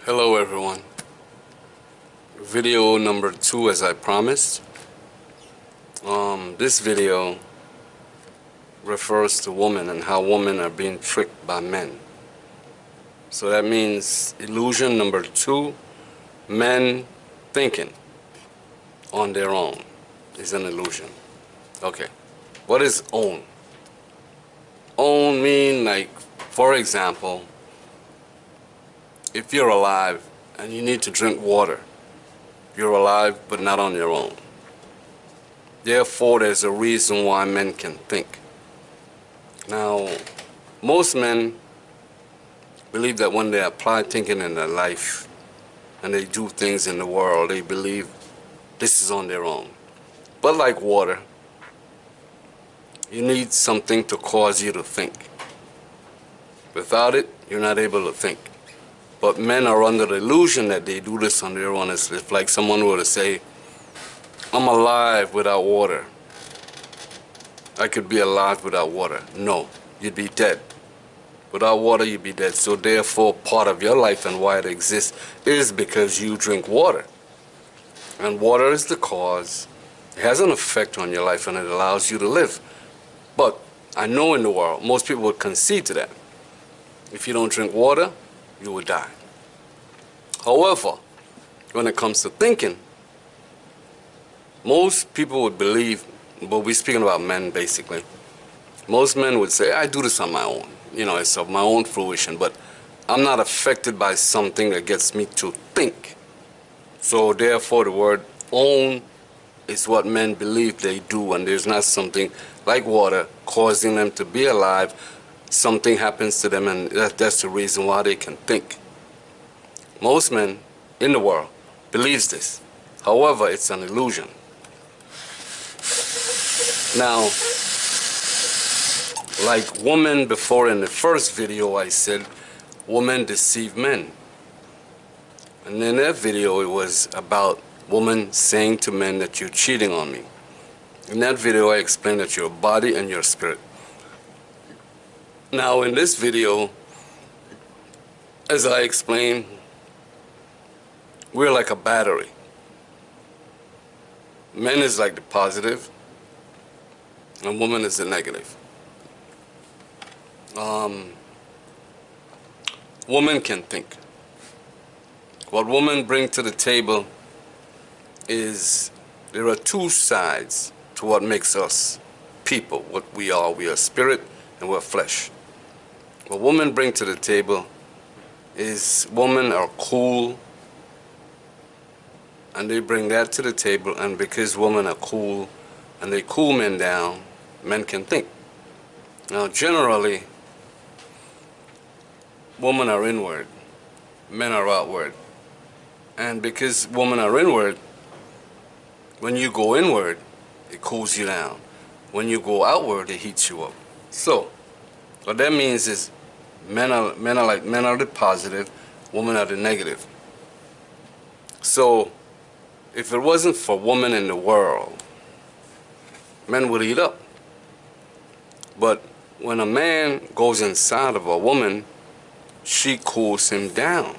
Hello everyone. Video number 2 as I promised. This video refers to women and how women are being tricked by men. So that means illusion number 2, men thinking on their own is an illusion. Okay, what is own? Own mean, like, for example, if you're alive and you need to drink water, you're alive but not on your own. Therefore, there's a reason why men can think. Now, most men believe that when they apply thinking in their life and they do things in the world, they believe this is on their own. But like water, you need something to cause you to think. Without it, you're not able to think. But men are under the illusion that they do this on their own. It's if like someone were to say, I'm alive without water. I could be alive without water. No, you'd be dead. Without water, you'd be dead. So therefore, part of your life and why it exists is because you drink water. And water is the cause. It has an effect on your life and it allows you to live. But I know in the world, most people would concede to that. If you don't drink water, you will die. However, when it comes to thinking, most people would believe, but we're speaking about men basically, most men would say, I do this on my own. You know, it's of my own fruition, but I'm not affected by something that gets me to think. So therefore the word own is what men believe they do, and there's not something like water causing them to be alive. Something happens to them, and that's the reason why they can think. Most men in the world believes this. However, it's an illusion. Now, like women before in the first video I said, women deceive men. And in that video it was about women saying to men that you're cheating on me. In that video I explained that your body and your spirit. Now in this video, as I explained, we're like a battery. Men is like the positive, and woman is the negative. Women can think. What women bring to the table is there are two sides to what makes us people, what we are. We are spirit and we're flesh. What women bring to the table is women are cool, and they bring that to the table, and because women are cool and they cool men down, men can think. Now generally, women are inward, men are outward. And because women are inward, when you go inward, it cools you down. When you go outward, it heats you up. So, what that means is men are the positive, women are the negative. So, if it wasn't for women in the world, men would eat up. But when a man goes inside of a woman, she cools him down.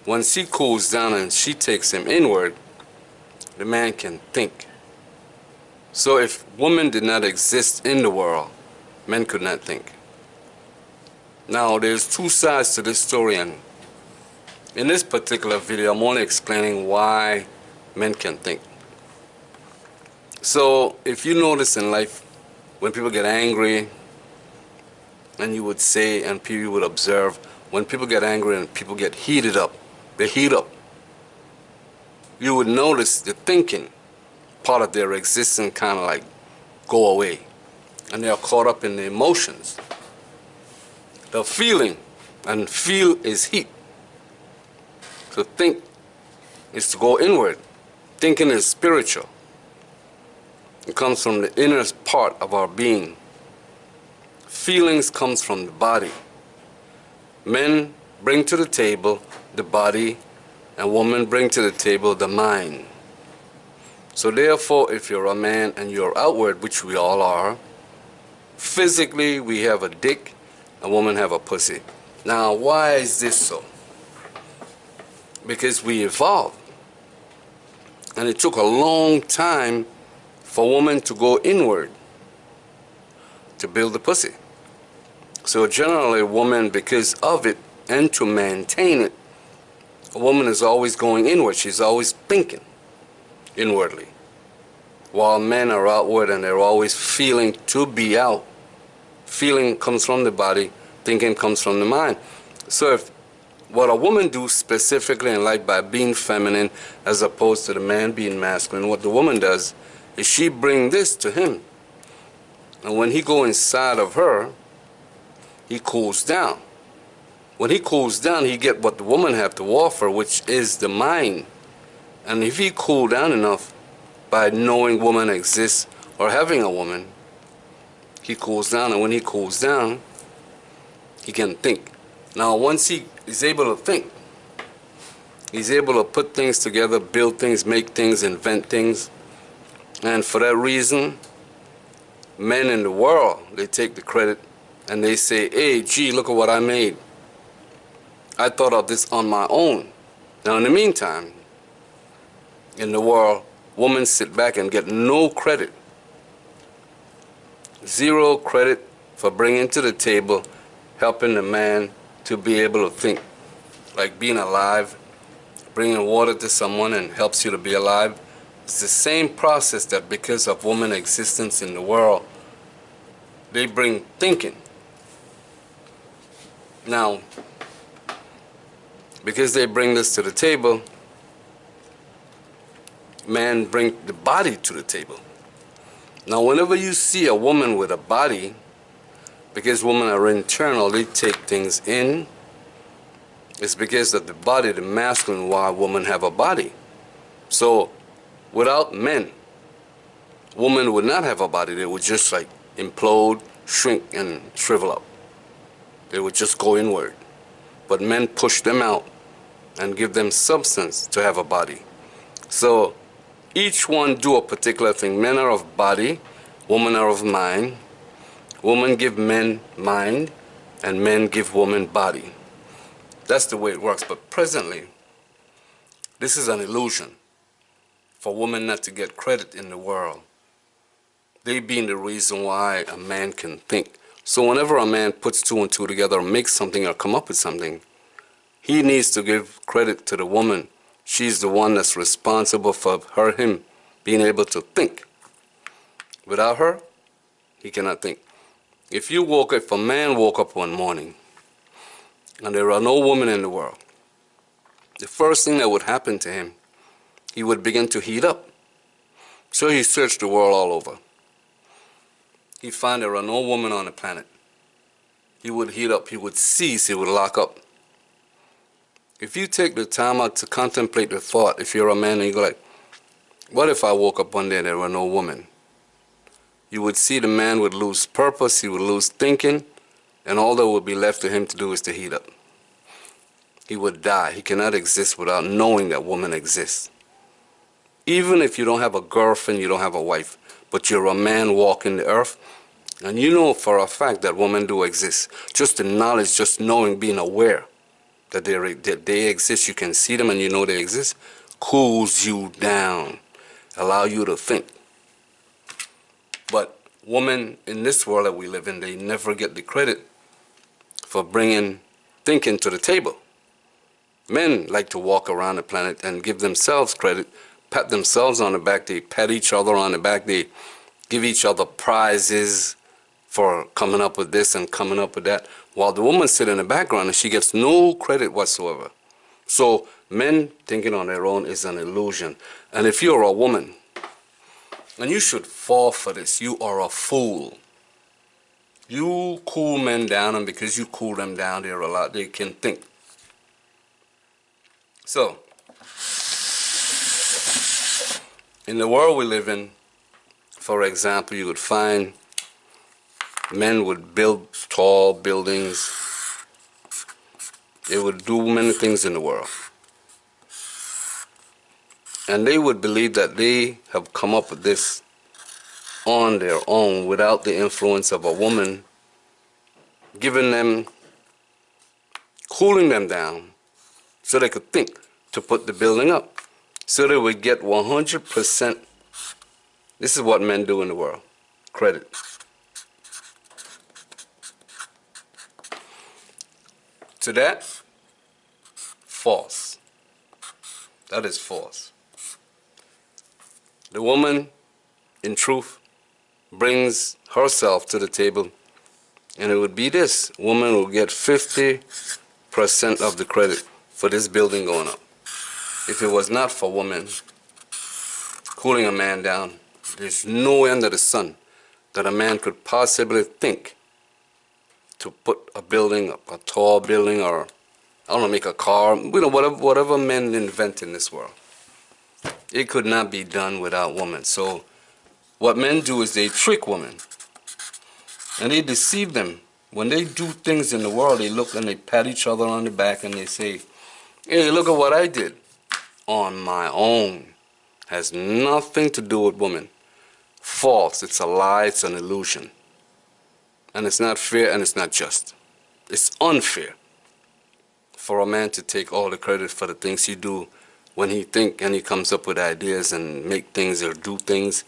When she cools down and she takes him inward, the man can think. So if women did not exist in the world, men could not think. Now there's two sides to this story, and in this particular video I'm only explaining why men can think. So if you notice in life, when people get angry, and you would say, and people would observe, when people get angry and people get heated up, they heat up. You would notice the thinking part of their existence kind of like go away, and they are caught up in the emotions. The feeling, and feel is heat. To think is to go inward. Thinking is spiritual. It comes from the inner part of our being. Feelings comes from the body. Men bring to the table the body, and women bring to the table the mind. So therefore, if you're a man and you're outward, which we all are, physically we have a dick, a woman have a pussy. Now, why is this so? because we evolved. And it took a long time for women to go inward to build the pussy. So generally a woman, because of it and to maintain it, a woman is always going inward. She's always thinking inwardly. While men are outward and they're always feeling to be out. Feeling comes from the body, thinking comes from the mind. So if what a woman do specifically in life by being feminine as opposed to the man being masculine, what the woman does is she bring this to him. And when he go inside of her, he cools down. When he cools down, he get what the woman have to offer, which is the mind. And if he cool down enough by knowing woman exists or having a woman, he cools down. And when he cools down, he can think. Now, once he is able to think, he's able to put things together, build things, make things, invent things. And for that reason, men in the world, they take the credit and they say, hey, gee, look at what I made. I thought of this on my own. Now, in the meantime, in the world, women sit back and get no credit. Zero credit for bringing to the table, helping the man to be able to think. Like being alive, bringing water to someone and helps you to be alive. It's the same process that because of woman existence in the world, they bring thinking. Now, because they bring this to the table, man bring the body to the table. Now, whenever you see a woman with a body, because women are internal, they take things in. It's because of the body, the masculine, why women have a body. So, without men, women would not have a body. They would just like implode, shrink, and shrivel up. They would just go inward. But men push them out and give them substance to have a body. So each one do a particular thing. Men are of body, women are of mind. Women give men mind, and men give women body. That's the way it works. But presently, this is an illusion for women not to get credit in the world. They being the reason why a man can think. So whenever a man puts two and two together or makes something or come up with something, he needs to give credit to the woman. She's the one that's responsible for him being able to think. Without her, he cannot think. If a man woke up one morning and there are no women in the world, the first thing that would happen to him, he would begin to heat up. So he searched the world all over. He'd find there are no women on the planet. He would heat up, he would cease, he would lock up. If you take the time out to contemplate the thought, if you're a man and you go like, what if I woke up one day and there were no women? You would see the man would lose purpose, he would lose thinking, and all that would be left to him to do is to heat up. He would die. He cannot exist without knowing that woman exists. Even if you don't have a girlfriend, you don't have a wife, but you're a man walking the earth, and you know for a fact that women do exist. Just the knowledge, just knowing, being aware that they exist, you can see them and you know they exist, cools you down, allow you to think. But women in this world that we live in, they never get the credit for bringing thinking to the table. Men like to walk around the planet and give themselves credit, pat themselves on the back, they pat each other on the back, they give each other prizes for coming up with this and coming up with that, while the woman sits in the background and she gets no credit whatsoever. So men thinking on their own is an illusion. And if you're a woman, and you should fall for this, you are a fool. You cool men down, and because you cool them down, they can think. So, in the world we live in, for example, you would find men would build tall buildings. They would do many things in the world. And they would believe that they have come up with this on their own without the influence of a woman giving them, cooling them down so they could think. to put the building up. So they would get 100%. This is what men do in the world. Credit. To that, false. That is false. The woman, in truth, brings herself to the table, and it would be this. Woman will get 50% of the credit for this building going up. If it was not for women cooling a man down, there's no under the sun that a man could possibly think to put a building up, a tall building, or I don't know, make a car, whatever men invent in this world. It could not be done without women. So what men do is they trick women and they deceive them. When they do things in the world, they look and they pat each other on the back and they say, hey, look at what I did on my own. Has nothing to do with women. False. It's a lie. It's an illusion. And it's not fair and it's not just. It's unfair for a man to take all the credit for the things he do when he think and he comes up with ideas and make things or do things.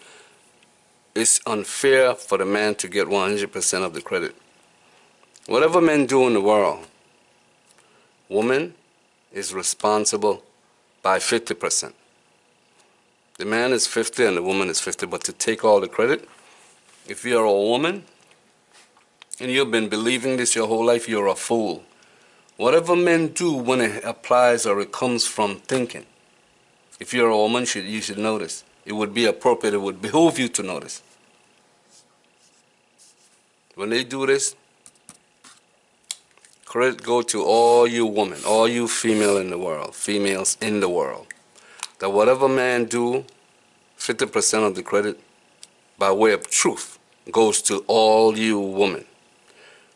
It's unfair for the man to get 100% of the credit. Whatever men do in the world, woman is responsible by 50%. The man is 50 and the woman is 50, but to take all the credit, if you're a woman and you've been believing this your whole life, you're a fool. Whatever men do when it applies or it comes from thinking, if you're a woman, you should notice. It would be appropriate, it would behoove you to notice. When they do this, credit go to all you women, all you females in the world, that whatever man do, 50% of the credit by way of truth goes to all you women.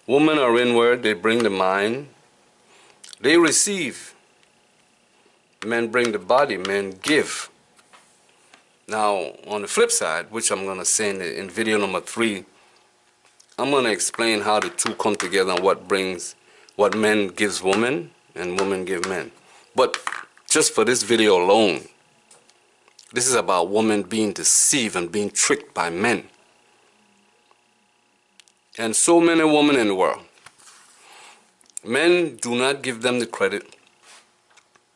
Women are inward, they bring the mind, they receive. Men bring the body, men give. Now, on the flip side, which I'm going to say in video number 3, I'm going to explain how the two come together and what men gives women and women give men. But just for this video alone, this is about women being deceived and being tricked by men. And so many women in the world, men do not give them the credit.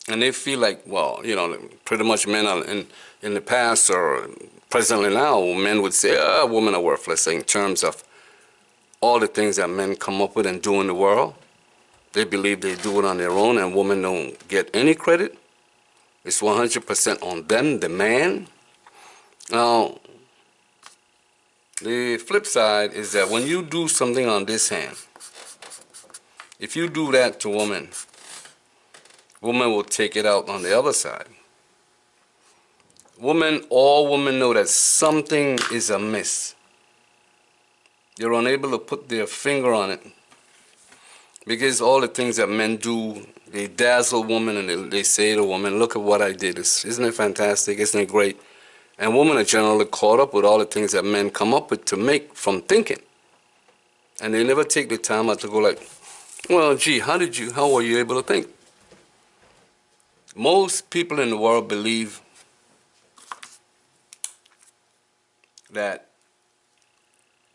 And they feel like, well, you know, pretty much men are in the past or presently now, men would say, women are worthless in terms of all the things that men come up with and do in the world. They believe they do it on their own and women don't get any credit. It's 100% on them, the man. Now, the flip side is that when you do something on this hand, if you do that to women, women will take it out on the other side. All women know that something is amiss. They're unable to put their finger on it because all the things that men do, they dazzle women and they say to women, look at what I did. Isn't it fantastic? Isn't it great? And women are generally caught up with all the things that men come up with to make from thinking. And they never take the time out to go like, well, gee, how were you able to think? Most people in the world believe that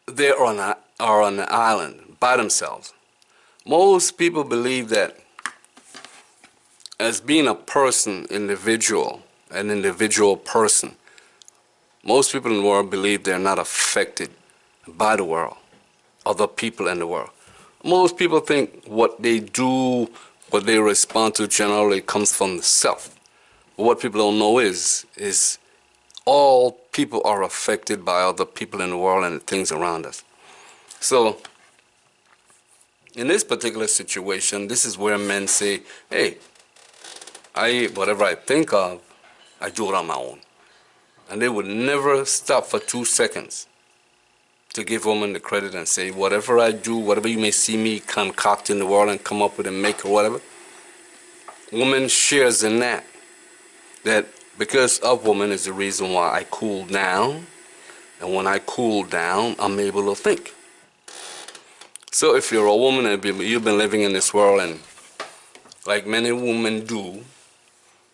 they are on an island by themselves. Most people believe that as being a person, an individual person, most people in the world believe they're not affected by the world, other people in the world. Most people think what they do, what they respond to generally comes from the self. But what people don't know is all people are affected by other people in the world and the things around us. So, in this particular situation, this is where men say, hey, whatever I think of, I do it on my own. And they would never stop for 2 seconds to give women the credit and say, whatever I do, whatever you may see me concoct in the world and come up with and make or whatever, woman shares in that. That because of woman is the reason why I cool down. And when I cool down, I'm able to think. So if you're a woman and you've been living in this world and like many women do,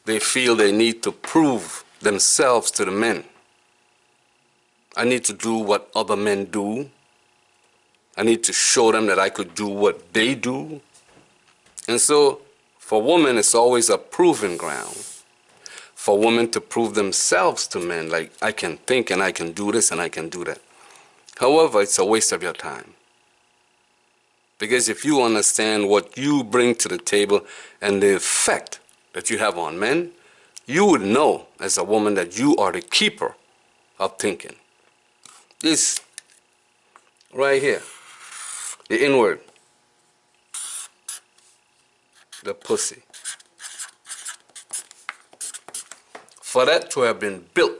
they feel they need to prove themselves to the men. I need to do what other men do. I need to show them that I could do what they do. And so for women, it's always a proving ground. For women to prove themselves to men, like I can think and I can do this and I can do that. However, it's a waste of your time. Because if you understand what you bring to the table and the effect that you have on men, you would know as a woman that you are the keeper of thinking. This right here, the inward, the pussy. For that to have been built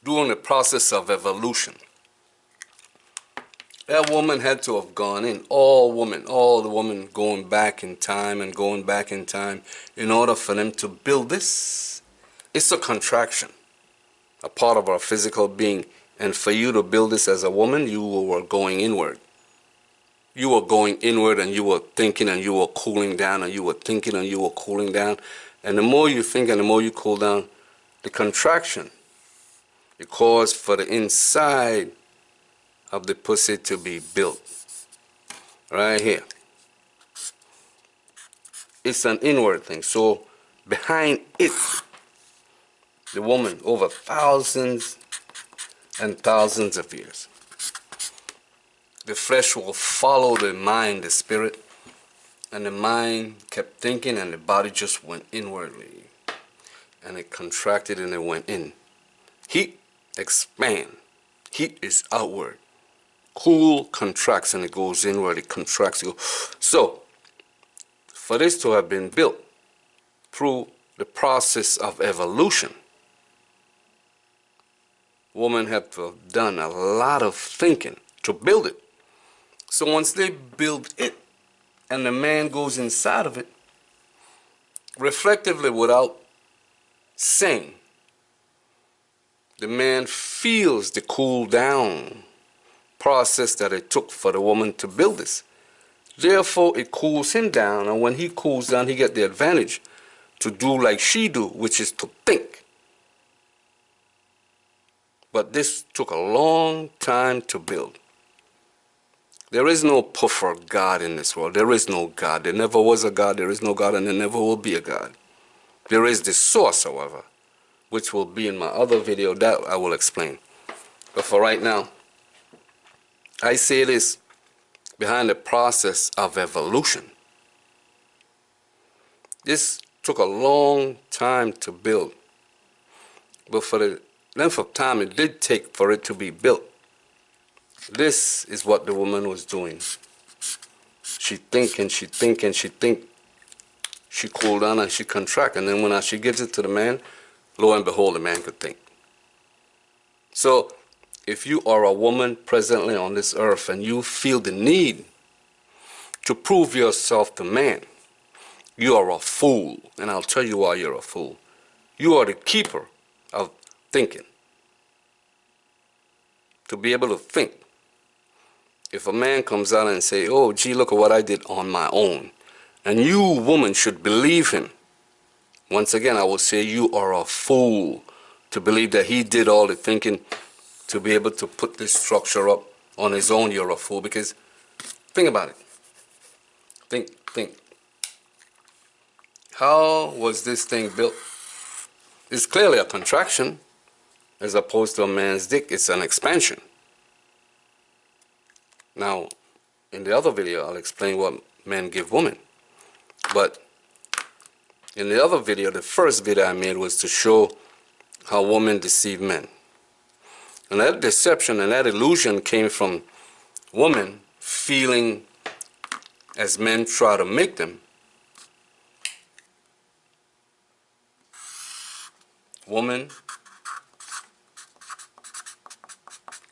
during the process of evolution, that woman had to have gone in, all the women going back in time and going back in time in order for them to build this. It's a contraction, a part of our physical being. And for you to build this as a woman, you were going inward. You were going inward and you were thinking and you were cooling down and you were thinking and you were cooling down. And the more you think and the more you cool down, the contraction, it caused for the inside of the pussy to be built. Right here. It's an inward thing. So behind it, the woman, over thousands and thousands of years, the flesh will follow the mind, the spirit, and the mind kept thinking and the body just went inwardly. And it contracted and it went in. Heat, expand. Heat is outward. Cool contracts and it goes inward, it contracts. So, for this to have been built through the process of evolution, women have to have done a lot of thinking to build it. So once they build it and the man goes inside of it, reflectively without saying, the man feels the cool down process that it took for the woman to build this. Therefore, it cools him down, and when he cools down, he gets the advantage to do like she do, which is to think. But this took a long time to build. There is no puffer God in this world. There is no God. There never was a God. There is no God, and there never will be a God. There is the source, however, which will be in my other video that I will explain. But for right now, I say this behind the process of evolution. This took a long time to build. But for the length of time it did take for it to be built, this is what the woman was doing. She think and she think and she think. She cool down and she contract. And then when she gives it to the man, lo and behold, the man could think. So if you are a woman presently on this earth and you feel the need to prove yourself to man, you are a fool. And I'll tell you why you're a fool. You are the keeper of thinking. To be able to think. If a man comes out and say, oh, gee, look at what I did on my own, and you, woman, should believe him, once again, I will say you are a fool to believe that he did all the thinking to be able to put this structure up on his own. You're a fool, because think about it. Think. How was this thing built? It's clearly a contraction as opposed to a man's dick. It's an expansion. Now, in the other video, I'll explain what men give women. But in the other video, the first video I made was to show how women deceive men. And that deception and that illusion came from women feeling, as men try to make them,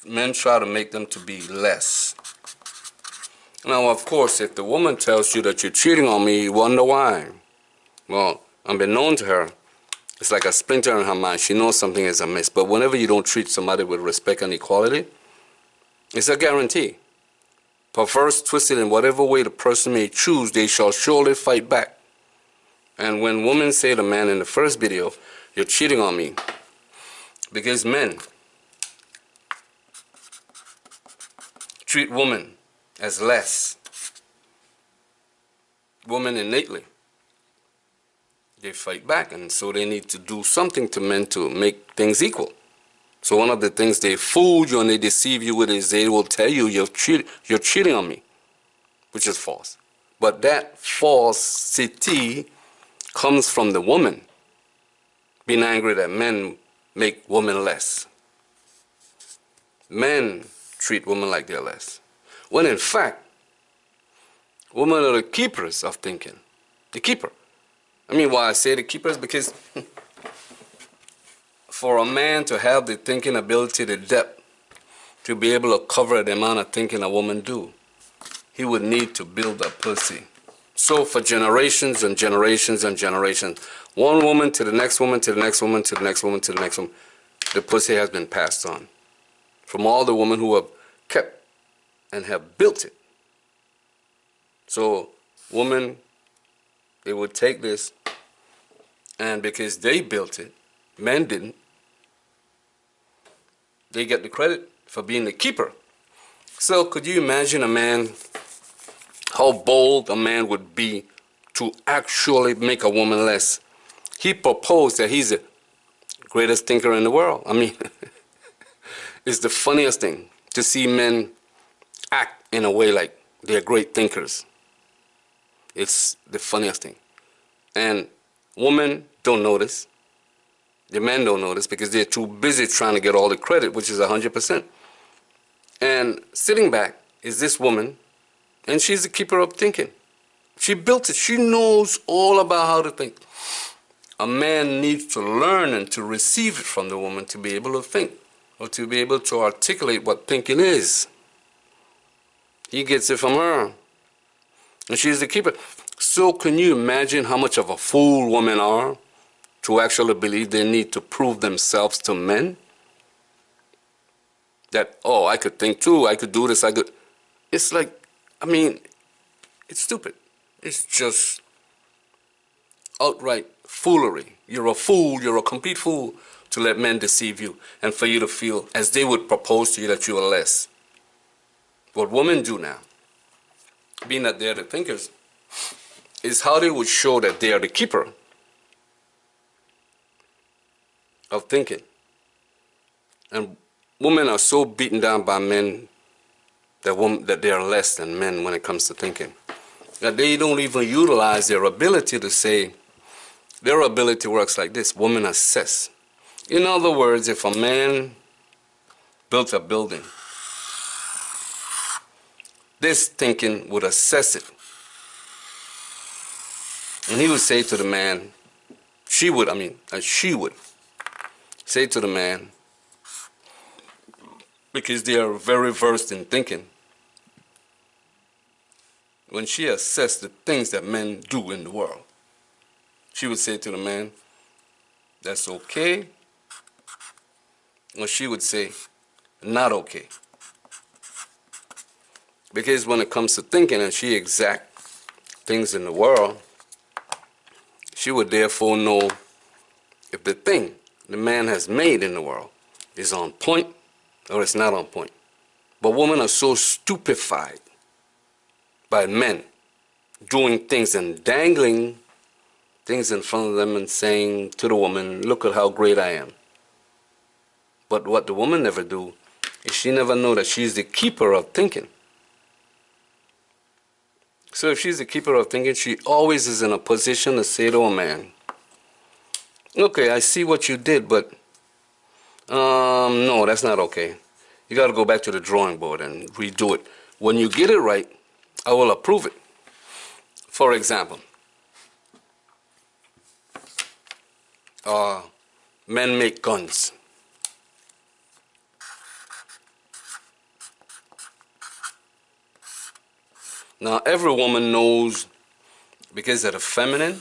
men try to make them to be less. Now, of course, if the woman tells you that you're cheating on me, you wonder why. Well, unbeknown to her, it's like a splinter in her mind. She knows something is amiss. But whenever you don't treat somebody with respect and equality, it's a guarantee. Perverse, twisted in whatever way the person may choose, they shall surely fight back. And when women say to man in the first video, you're cheating on me, because men treat women as less. Women innately, they fight back, and so they need to do something to men to make things equal. So one of the things they fool you and they deceive you with is they will tell you you're cheating on me, which is false. But that falsity comes from the woman being angry that men make women less. Men treat women like they're less. When in fact, women are the keepers of thinking. The keeper. I mean, why I say the keepers? Because for a man to have the thinking ability, the depth, to be able to cover the amount of thinking a woman do, he would need to build a pussy. So for generations and generations and generations, one woman to the next woman to the next woman to the next woman to the next woman, the pussy has been passed on. From all the women who have kept and have built it. So women, they would take this, and because they built it, men didn't, they get the credit for being the keeper. So could you imagine a man, how bold a man would be to actually make a woman less? He proposed that he's the greatest thinker in the world. I mean, it's the funniest thing to see men act in a way like they're great thinkers. It's the funniest thing. And women don't notice. The men don't notice because they're too busy trying to get all the credit, which is 100%. And sitting back is this woman, and she's the keeper of thinking. She built it. She knows all about how to think. A man needs to learn and to receive it from the woman to be able to think, or to be able to articulate what thinking is. He gets it from her, and she's the keeper. So can you imagine how much of a fool women are to actually believe they need to prove themselves to men? That, oh, I could think too, I could do this, I could. It's like, I mean, it's stupid. It's just outright foolery. You're a fool, you're a complete fool to let men deceive you and for you to feel as they would propose to you that you are less. What women do now, being that they're the thinkers, is how they would show that they are the keeper of thinking. And women are so beaten down by men that they are less than men when it comes to thinking, that they don't even utilize their ability to say. Their ability works like this: women assess. In other words, if a man built a building, this thinking would assess it. And he would say to the man, she would say to the man, because they are very versed in thinking, when she assessed the things that men do in the world, she would say to the man, that's okay, or she would say, not okay. Because when it comes to thinking and she exact things in the world, she would therefore know if the thing the man has made in the world is on point or it's not on point. But women are so stupefied by men doing things and dangling things in front of them and saying to the woman, look at how great I am. But what the woman never do is she never know that she's the keeper of thinking. So if she's the keeper of thinking, she always is in a position to say to a man, okay, I see what you did, but no, that's not okay. You got to go back to the drawing board and redo it. When you get it right, I will approve it. For example, men make guns. Now, every woman knows, because of the feminine,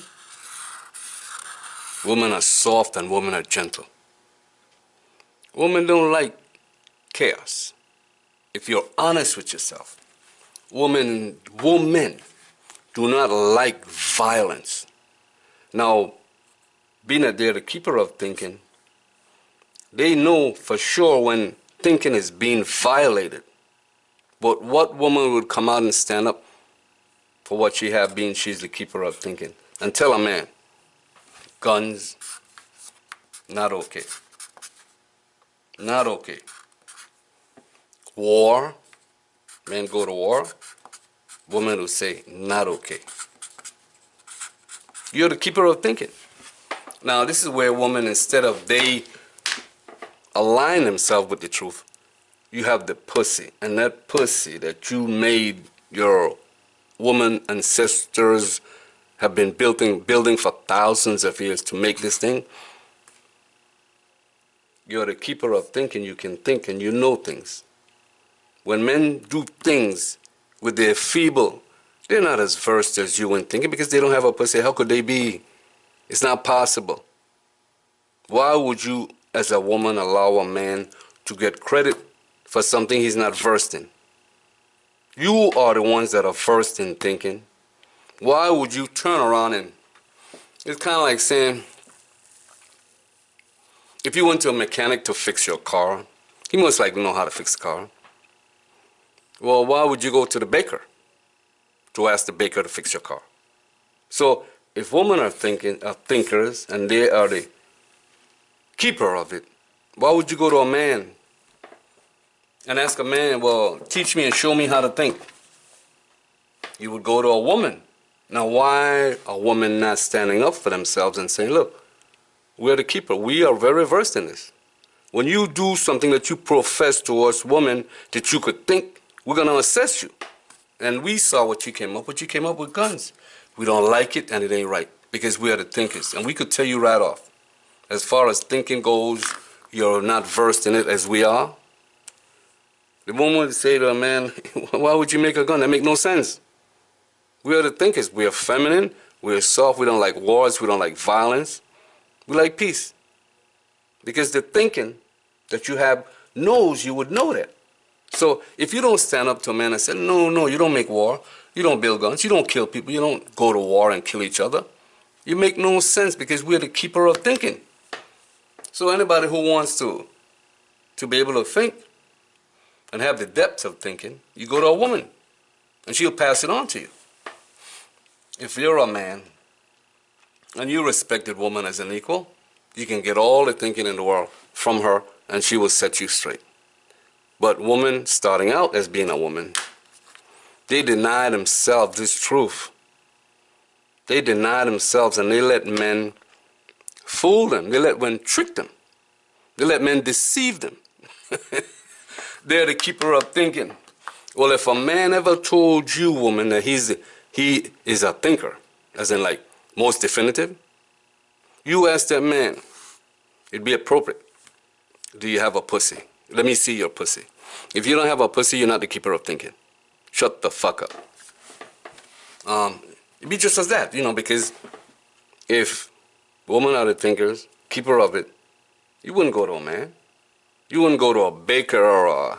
women are soft and women are gentle. Women don't like chaos. If you're honest with yourself, women do not like violence. Now, being that they're the keeper of thinking, they know for sure when thinking is being violated. But what woman would come out and stand up for what she have been? She's the keeper of thinking. And tell a man, guns, not okay. Not okay. War, men go to war. Women will say, not okay. You're the keeper of thinking. Now, this is where women, instead of they align themselves with the truth, you have the pussy. And that pussy that you made your woman ancestors have been building for thousands of years to make this thing. You're the keeper of thinking. You can think and you know things. When men do things with their feeble, they're not as versed as you in thinking because they don't have a pussy. How could they be? It's not possible. Why would you, as a woman, allow a man to get credit for something he's not versed in? You are the ones that are versed in thinking. Why would you turn around and... It's kind of like saying, if you went to a mechanic to fix your car, he must like know how to fix the car. Well, why would you go to the baker to ask the baker to fix your car? So if women are thinkers and they are the keeper of it, why would you go to a man and ask a man, well, teach me and show me how to think? You would go to a woman. Now, why are women not standing up for themselves and saying, look, we're the keeper. We are very versed in this. When you do something that you profess towards women that you could think, we're going to assess you. And we saw what you came up with. You came up with guns. We don't like it and it ain't right because we are the thinkers. And we could tell you right off, as far as thinking goes, you're not versed in it as we are. The woman would say to a man, why would you make a gun? That make no sense. We are the thinkers. We are feminine. We are soft. We don't like wars. We don't like violence. We like peace. Because the thinking that you have knows you would know that. So if you don't stand up to a man and say, no, you don't make war. You don't build guns. You don't kill people. You don't go to war and kill each other. You make no sense because we're the keeper of thinking. So anybody who wants to be able to think and have the depth of thinking, you go to a woman and she'll pass it on to you. If you're a man and you respect a woman as an equal, you can get all the thinking in the world from her and she will set you straight. But women starting out as being a woman, they deny themselves this truth. They deny themselves and they let men fool them. They let men trick them. They let men deceive them. They're the keeper of thinking. Well, if a man ever told you, woman, that he is a thinker, as in like most definitive, you ask that man, it'd be appropriate. Do you have a pussy? Let me see your pussy. If you don't have a pussy, you're not the keeper of thinking. Shut the fuck up. It'd be just as that, because if women are the thinkers, keeper of it, you wouldn't go to a man. You wouldn't go to a baker or a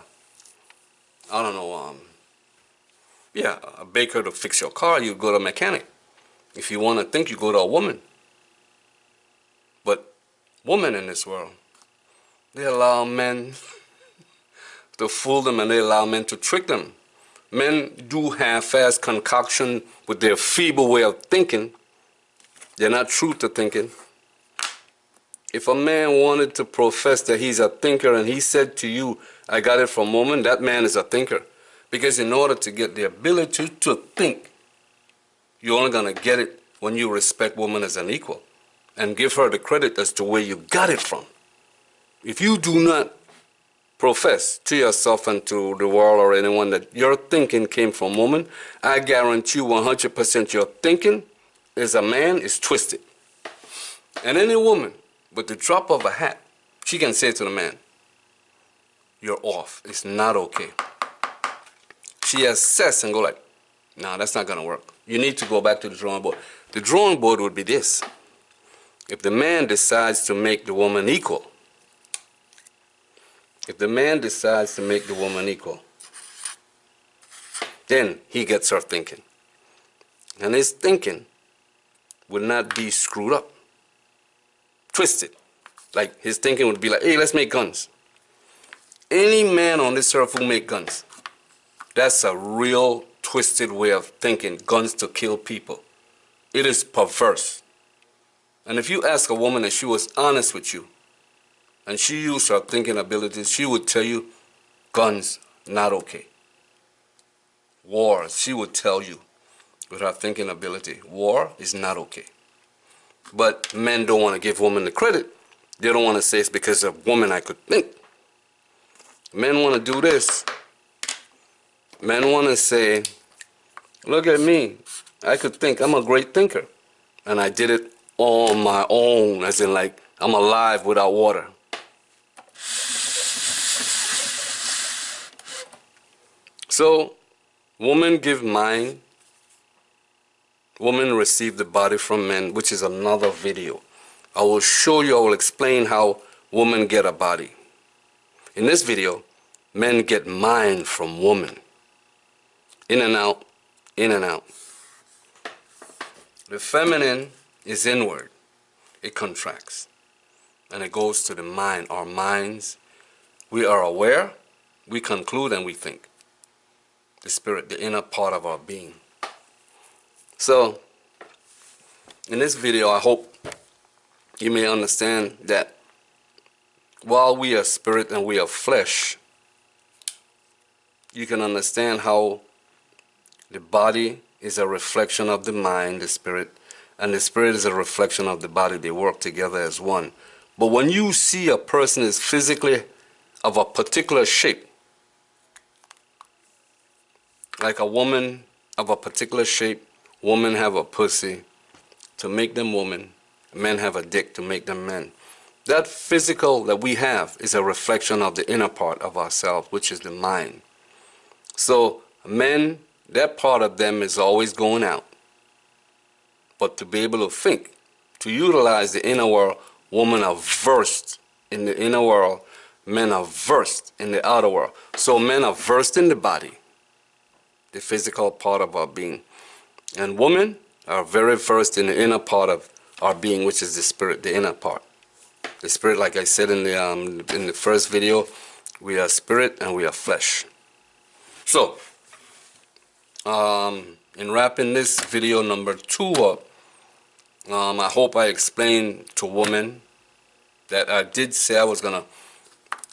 baker to fix your car. You'd go to a mechanic. If you want to think, you go to a woman. But women in this world, they allow men to fool them and they allow men to trick them. Men do half-ass concoction with their feeble way of thinking. They're not true to thinking. If a man wanted to profess that he's a thinker and he said to you, I got it from woman, that man is a thinker. Because in order to get the ability to think, you're only going to get it when you respect woman as an equal and give her the credit as to where you got it from. If you do not profess to yourself and to the world or anyone that your thinking came from woman, I guarantee you 100% your thinking as a man is twisted. And any woman, with the drop of a hat, she can say to the man, you're off. It's not okay. She assess and go like, no, that's not going to work. You need to go back to the drawing board. The drawing board would be this. If the man decides to make the woman equal, then he gets her thinking. And his thinking would not be screwed up, twisted. Like his thinking would be like, hey, let's make guns. Any man on this earth who make guns, that's a real twisted way of thinking, guns to kill people. It is perverse. And if you ask a woman and she was honest with you, and she used her thinking abilities, she would tell you, guns, not okay. War, she would tell you, with her thinking ability, war is not okay. But men don't want to give women the credit. They don't want to say it's because of woman I could think. Men want to do this. Men want to say, look at me, I could think, I'm a great thinker. And I did it on my own, as in like, I'm alive without water. So, women give mind, women receive the body from men, which is another video. I will show you, I will explain how women get a body. In this video, men get mind from women. In and out, in and out. The feminine is inward. It contracts. And it goes to the mind. Our minds, we are aware, we conclude, and we think. The spirit, the inner part of our being. So, in this video, I hope you may understand that while we are spirit and we are flesh, you can understand how the body is a reflection of the mind, the spirit, and the spirit is a reflection of the body. They work together as one. But when you see a person is physically of a particular shape, like a woman of a particular shape, women have a pussy to make them women, men have a dick to make them men. That physical that we have is a reflection of the inner part of ourselves, which is the mind. So men, that part of them is always going out. But to be able to think, to utilize the inner world, women are versed in the inner world, men are versed in the outer world. So men are versed in the body, the physical part of our being. And women are very versed in the inner part of our being, which is the spirit, the inner part. The spirit, like I said in the first video, we are spirit and we are flesh. So, in wrapping this video number 2 up, I hope I explained to women that I did say I was going to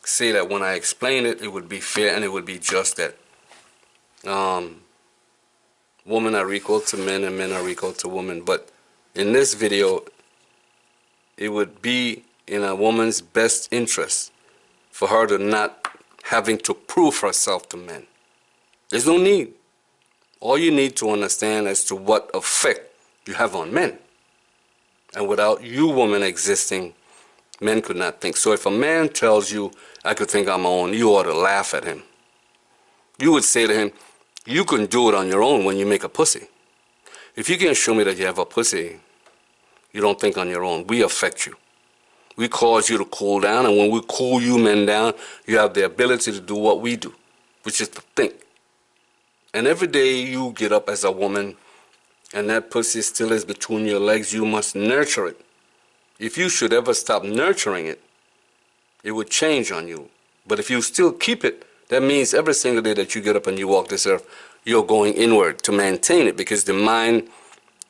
say that when I explain it, it would be fair and it would be just that women are equal to men and men are equal to women. But in this video, it would be in a woman's best interest for her to not having to prove herself to men. There's no need. All you need to understand as to what effect you have on men. And without you women existing, men could not think. So if a man tells you, I could think on my own, you ought to laugh at him. You would say to him, you can do it on your own when you make a pussy. If you can't show me that you have a pussy, you don't think on your own. We affect you. We cause you to cool down, and when we cool you men down, you have the ability to do what we do, which is to think. And every day you get up as a woman, and that pussy still is between your legs, you must nurture it. If you should ever stop nurturing it, it would change on you. But if you still keep it, that means every single day that you get up and you walk this earth, you're going inward to maintain it, because the mind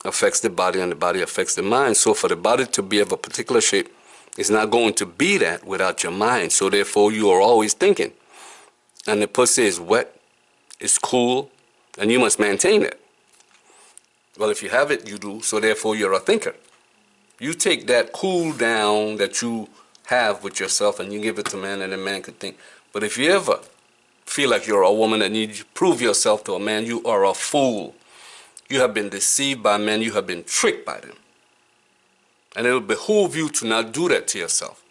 affects the body and the body affects the mind. So for the body to be of a particular shape, it's not going to be that without your mind. So therefore you are always thinking. And the pussy is wet, it's cool, and you must maintain it. Well, if you have it, you do, so therefore you're a thinker. You take that cool down that you have with yourself and you give it to man, and the man could think. But if you ever feel like you're a woman and you prove yourself to a man, you are a fool. You have been deceived by men, you have been tricked by them. And it will behoove you to not do that to yourself.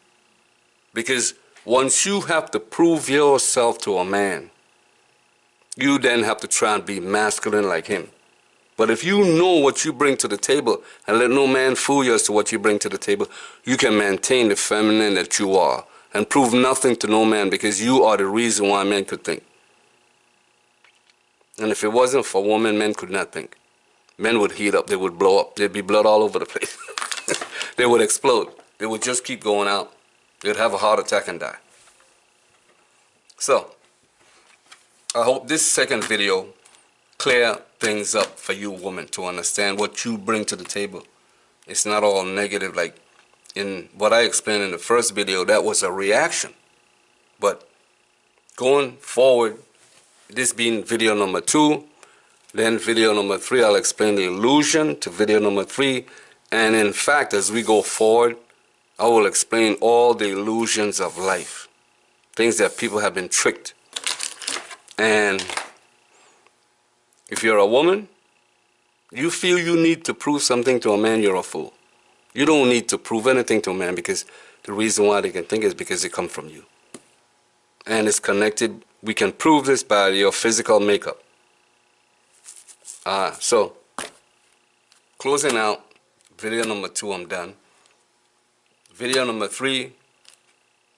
Because once you have to prove yourself to a man, you then have to try and be masculine like him. But if you know what you bring to the table and let no man fool you as to what you bring to the table, you can maintain the feminine that you are and prove nothing to no man, because you are the reason why men could think. And if it wasn't for women, men could not think. men would heat up, they would blow up, there'd be blood all over the place. They would explode. They would just keep going out. They'd have a heart attack and die. So, I hope this second video clear things up for you women to understand what you bring to the table. It's not all negative like in what I explained in the first video. That was a reaction. But going forward, this being video number 2, then video number 3, I'll explain the illusion to video number 3. And in fact, as we go forward, I will explain all the illusions of life. Things that people have been tricked. And if you're a woman, you feel you need to prove something to a man, you're a fool. You don't need to prove anything to a man, because the reason why they can think is because they come from you. And it's connected. We can prove this by your physical makeup. So, closing out, video number 2, I'm done. Video number 3,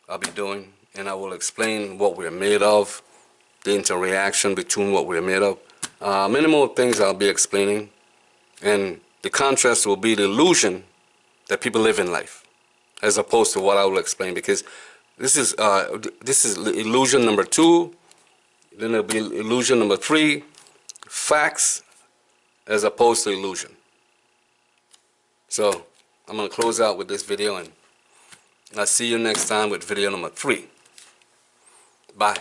I'll be doing, and I will explain what we're made of, the interaction between what we're made of. Many more things I'll be explaining, and the contrast will be the illusion that people live in life, as opposed to what I will explain, because this is illusion number 2, then there'll be illusion number 3, facts as opposed to illusion. So I'm going to close out with this video, and I'll see you next time with video number 3. Bye.